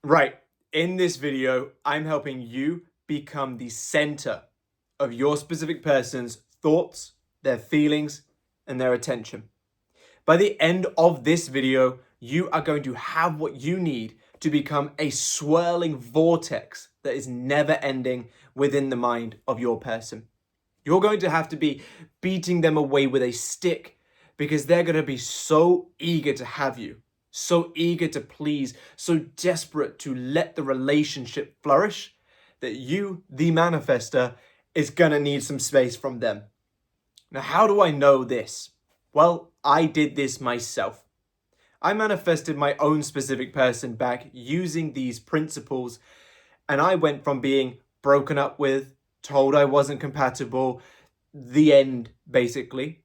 Right, in this video, I'm helping you become the center of your specific person's thoughts, their feelings, and their attention. By the end of this video, you are going to have what you need to become a swirling vortex that is never ending within the mind of your person. You're going to have to be beating them away with a stick because they're going to be so eager to have you, so eager to please, so desperate to let the relationship flourish that you, the manifester, is going to need some space from them. Now, how do I know this? Well, I did this myself. I manifested my own specific person back using these principles, and I went from being broken up with, told I wasn't compatible, the end basically,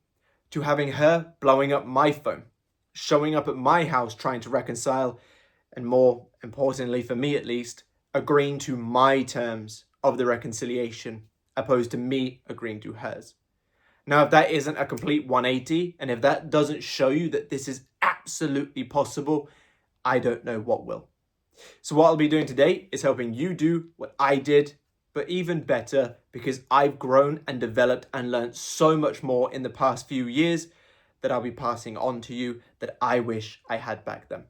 to having her blowing up my phone, showing up at my house trying to reconcile, and more importantly for me at least, agreeing to my terms of the reconciliation, opposed to me agreeing to hers. Now, if that isn't a complete 180, and if that doesn't show you that this is absolutely possible, I don't know what will. So what I'll be doing today is helping you do what I did, but even better, because I've grown and developed and learned so much more in the past few years that I'll be passing on to you that I wish I had back then.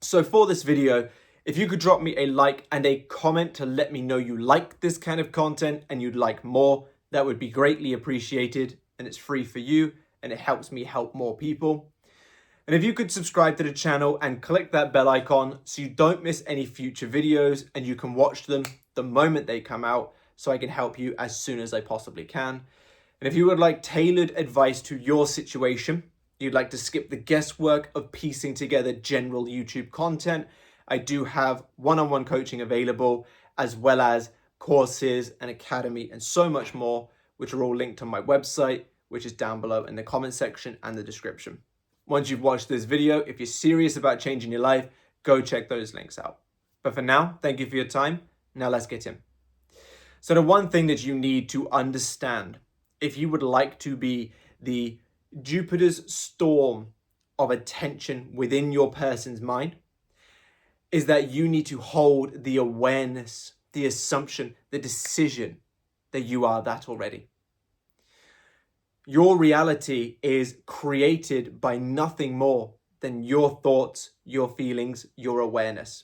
So for this video, if you could drop me a like and a comment to let me know you like this kind of content and you'd like more, that would be greatly appreciated, and it's free for you and it helps me help more people. And if you could subscribe to the channel and click that bell icon so you don't miss any future videos and you can watch them the moment they come out so I can help you as soon as I possibly can. And if you would like tailored advice to your situation, you'd like to skip the guesswork of piecing together general YouTube content, I do have one-on-one coaching available, as well as courses, an academy, and so much more, which are all linked on my website, which is down below in the comment section and the description. Once you've watched this video, if you're serious about changing your life, go check those links out. But for now, thank you for your time. Now let's get in. So the one thing that you need to understand, if you would like to be the Jupiter's storm of attention within your person's mind, is that you need to hold the awareness, the assumption, the decision that you are that already. Your reality is created by nothing more than your thoughts, your feelings, your awareness.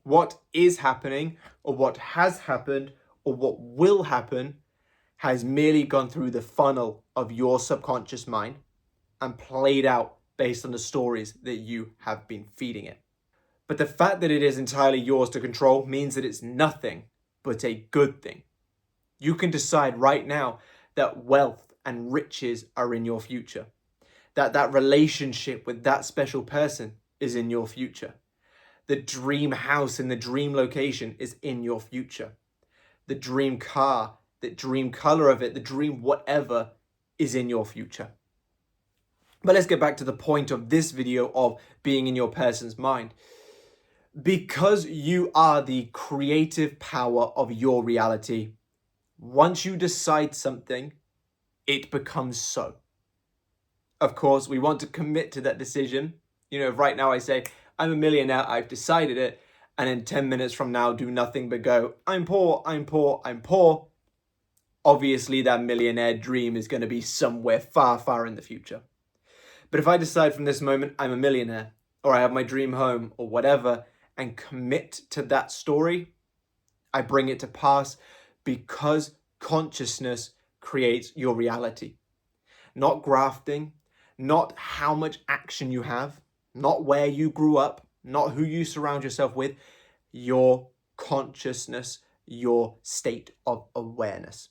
What is happening, or what has happened, or what will happen has merely gone through the funnel of your subconscious mind and played out based on the stories that you have been feeding it. But the fact that it is entirely yours to control means that it's nothing but a good thing. You can decide right now that wealth and riches are in your future, that relationship with that special person is in your future, the dream house in the dream location is in your future, the dream car, the dream color of it, the dream whatever is in your future. But let's get back to the point of this video of being in your person's mind. Because you are the creative power of your reality, once you decide something, it becomes so. Of course, we want to commit to that decision. You know, if right now I say, I'm a millionaire, I've decided it, and in 10 minutes from now do nothing but go, I'm poor, I'm poor, I'm poor. Obviously, that millionaire dream is going to be somewhere far, far in the future. But if I decide from this moment I'm a millionaire, or I have my dream home, or whatever, and commit to that story, I bring it to pass, because consciousness creates your reality. Not grafting, not how much action you have, not where you grew up, not who you surround yourself with, your consciousness, your state of awareness.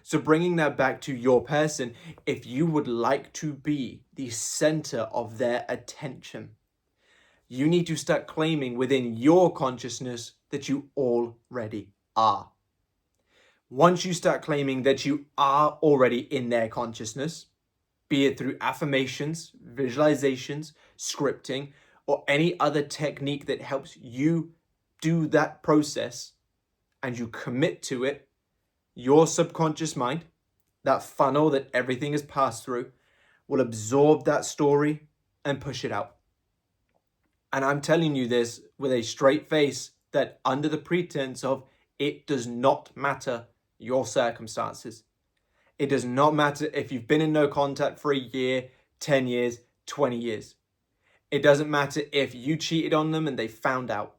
So bringing that back to your person, if you would like to be the center of their attention, you need to start claiming within your consciousness that you already are. Once you start claiming that you are already in their consciousness, be it through affirmations, visualizations, scripting, or any other technique that helps you do that process, and you commit to it, your subconscious mind, that funnel that everything has passed through, will absorb that story and push it out. And I'm telling you this with a straight face, that under the pretense of it does not matter your circumstances. It does not matter if you've been in no contact for a year, 10 years, 20 years. It doesn't matter if you cheated on them and they found out.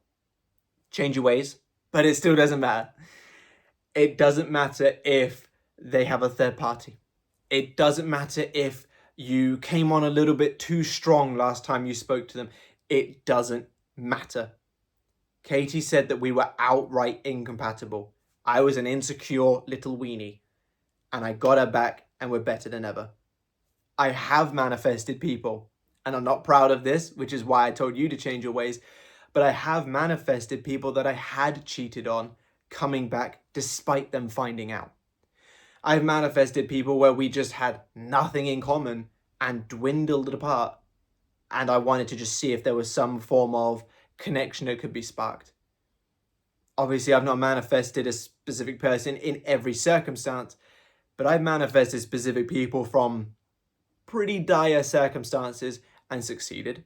Change your ways, but it still doesn't matter. It doesn't matter if they have a third party. It doesn't matter if you came on a little bit too strong last time you spoke to them. It doesn't matter. Katie said that we were outright incompatible. I was an insecure little weenie, and I got her back, and we're better than ever. I have manifested people, and I'm not proud of this, which is why I told you to change your ways, but I have manifested people that I had cheated on coming back despite them finding out. I've manifested people where we just had nothing in common and dwindled apart, and I wanted to just see if there was some form of connection that could be sparked. Obviously, I've not manifested a specific person in every circumstance, but I've manifested specific people from pretty dire circumstances and succeeded.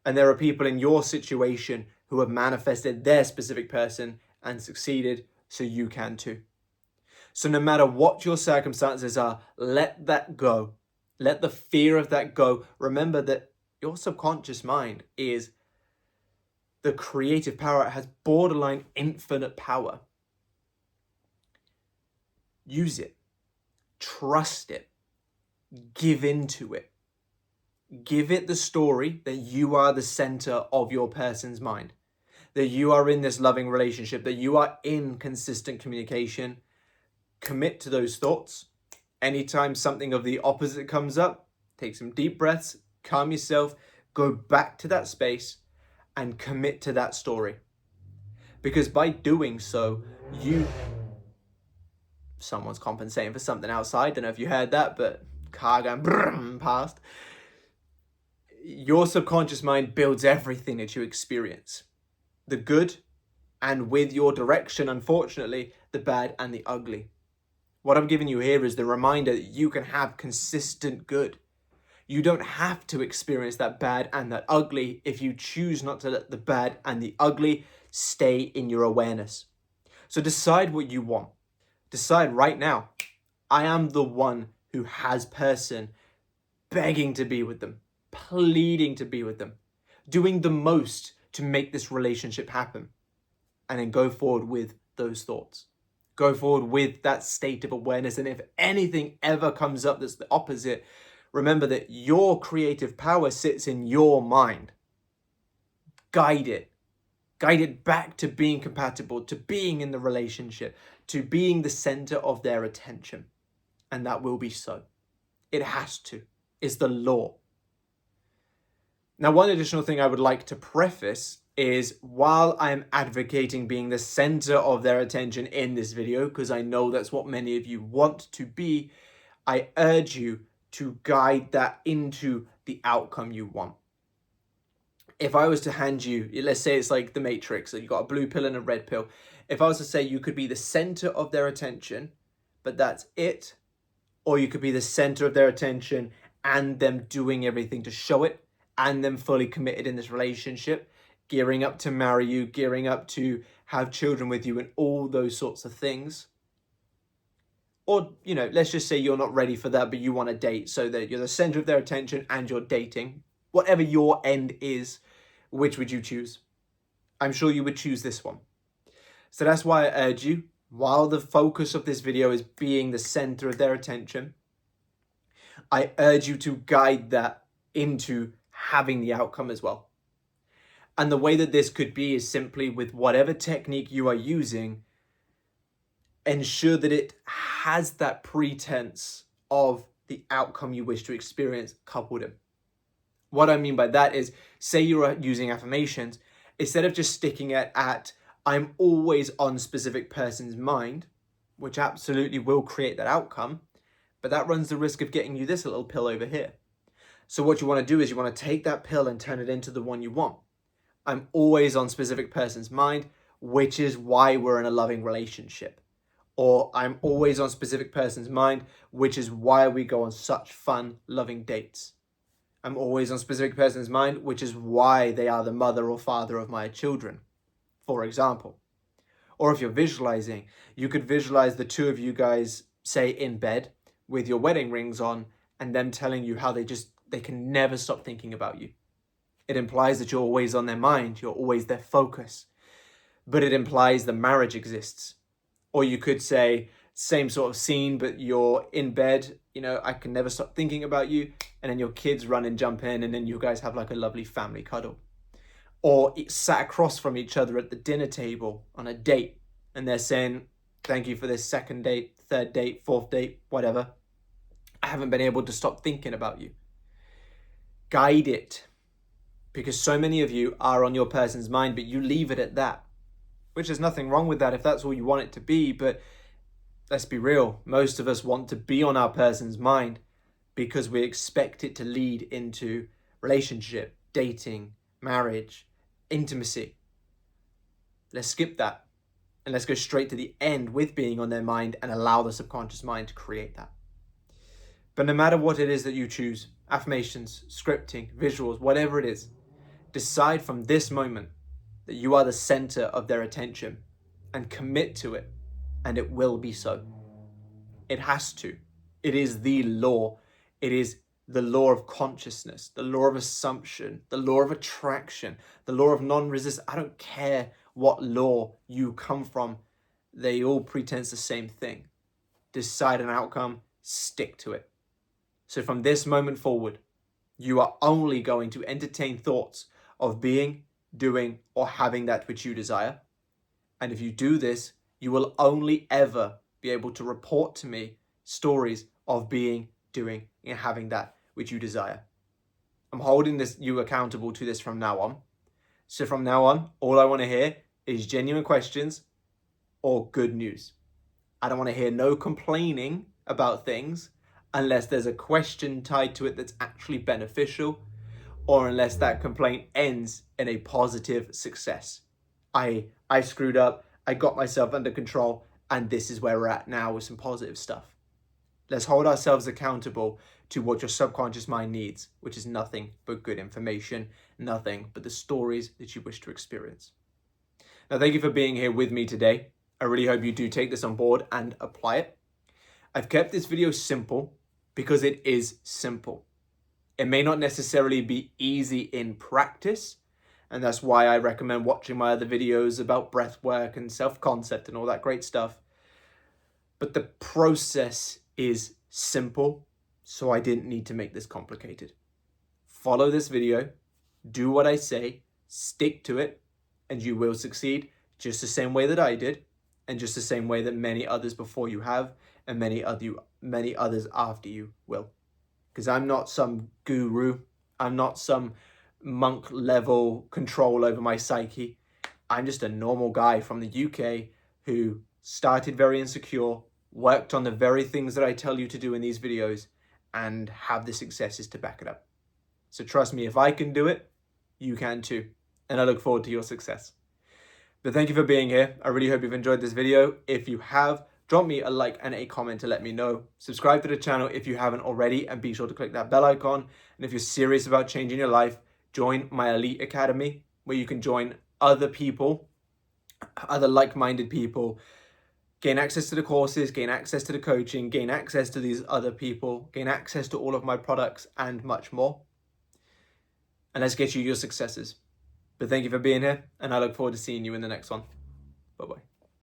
And there are people in your situation who have manifested their specific person and succeeded, so you can too. So no matter what your circumstances are, let that go. Let the fear of that go. Remember that your subconscious mind is the creative power. It has borderline infinite power. Use it. Trust it. Give into it. Give it the story that you are the center of your person's mind, that you are in this loving relationship, that you are in consistent communication. Commit to those thoughts. Anytime something of the opposite comes up, take some deep breaths, calm yourself, go back to that space and commit to that story. Because by doing so, someone's compensating for something outside. Don't know if you heard that, but car going past. Your subconscious mind builds everything that you experience. The good, and with your direction, unfortunately, the bad and the ugly. What I'm giving you here is the reminder that you can have consistent good. You don't have to experience that bad and that ugly if you choose not to let the bad and the ugly stay in your awareness. So decide what you want. Decide right now, I am the one who has person begging to be with them, pleading to be with them, doing the most to make this relationship happen. And then go forward with those thoughts. Go forward with that state of awareness. And if anything ever comes up that's the opposite, remember that your creative power sits in your mind. Guide it. Guide it back to being compatible, to being in the relationship, to being the center of their attention. And that will be so. It has to. It's the law. Now, one additional thing I would like to preface is, while I'm advocating being the center of their attention in this video, because I know that's what many of you want to be, I urge you to guide that into the outcome you want. If I was to hand you, let's say it's like the Matrix, so you got a blue pill and a red pill. If I was to say you could be the center of their attention, but that's it, or you could be the center of their attention and them doing everything to show it, and them fully committed in this relationship, gearing up to marry you, gearing up to have children with you, and all those sorts of things. Or, let's just say you're not ready for that, but you want to date, so that you're the center of their attention and you're dating. Whatever your end is, which would you choose? I'm sure you would choose this one. So that's why I urge you, while the focus of this video is being the center of their attention, I urge you to guide that into having the outcome as well. And the way that this could be is simply, with whatever technique you are using, ensure that it has that pretense of the outcome you wish to experience coupled in. What I mean by that is, say you're using affirmations, instead of just sticking it at I'm always on specific person's mind, which absolutely will create that outcome, but that runs the risk of getting you this little pill over here. So what you want to do is you want to take that pill and turn it into the one you want. I'm always on specific person's mind, which is why we're in a loving relationship. Or I'm always on specific person's mind, which is why we go on such fun, loving dates. I'm always on a specific person's mind, which is why they are the mother or father of my children, for example. Or if you're visualizing, you could visualize the two of you guys, say, in bed with your wedding rings on, and them telling you how they can never stop thinking about you. It implies that you're always on their mind, you're always their focus. But it implies the marriage exists. Or you could say, same sort of scene, but you're in bed, I can never stop thinking about you, and then your kids run and jump in, and then you guys have like a lovely family cuddle. Or sat across from each other at the dinner table on a date, and they're saying, thank you for this second date, third date, fourth date, whatever. I haven't been able to stop thinking about you. Guide it, because so many of you are on your person's mind, but you leave it at that, which there's nothing wrong with that if that's all you want it to be. But let's be real, most of us want to be on our person's mind because we expect it to lead into relationship, dating, marriage, intimacy. Let's skip that and let's go straight to the end with being on their mind and allow the subconscious mind to create that. But no matter what it is that you choose, affirmations, scripting, visuals, whatever it is, decide from this moment that you are the center of their attention and commit to it, and it will be so. It has to. It is the law. It is the law of consciousness, the law of assumption, the law of attraction, the law of non-resistance. I don't care what law you come from. They all pretend the same thing. Decide an outcome, stick to it. So from this moment forward, you are only going to entertain thoughts of being, doing, or having that which you desire. And if you do this, you will only ever be able to report to me stories of being, doing, and having that which you desire. I'm holding you accountable to this from now on. So from now on, all I want to hear is genuine questions or good news. I don't want to hear no complaining about things unless there's a question tied to it that's actually beneficial, or unless that complaint ends in a positive success. I screwed up, I got myself under control, and this is where we're at now with some positive stuff. Let's hold ourselves accountable to what your subconscious mind needs, which is nothing but good information, nothing but the stories that you wish to experience. Now, thank you for being here with me today. I really hope you do take this on board and apply it. I've kept this video simple because it is simple. It may not necessarily be easy in practice, and that's why I recommend watching my other videos about breath work and self-concept and all that great stuff. But the process is simple, so I didn't need to make this complicated. Follow this video, do what I say, stick to it, and you will succeed just the same way that I did, and just the same way that many others before you have, and many others after you will. Because I'm not some guru, I'm not some monk level control over my psyche. I'm just a normal guy from the UK who started very insecure, worked on the very things that I tell you to do in these videos, and have the successes to back it up. So trust me, if I can do it, you can too. And I look forward to your success. But thank you for being here. I really hope you've enjoyed this video. If you have, drop me a like and a comment to let me know. Subscribe to the channel if you haven't already, and be sure to click that bell icon. And if you're serious about changing your life, join my Elite Academy, where you can join other people, other like-minded people, gain access to the courses, gain access to the coaching, gain access to these other people, gain access to all of my products and much more. And let's get you your successes. But thank you for being here, and I look forward to seeing you in the next one. Bye-bye.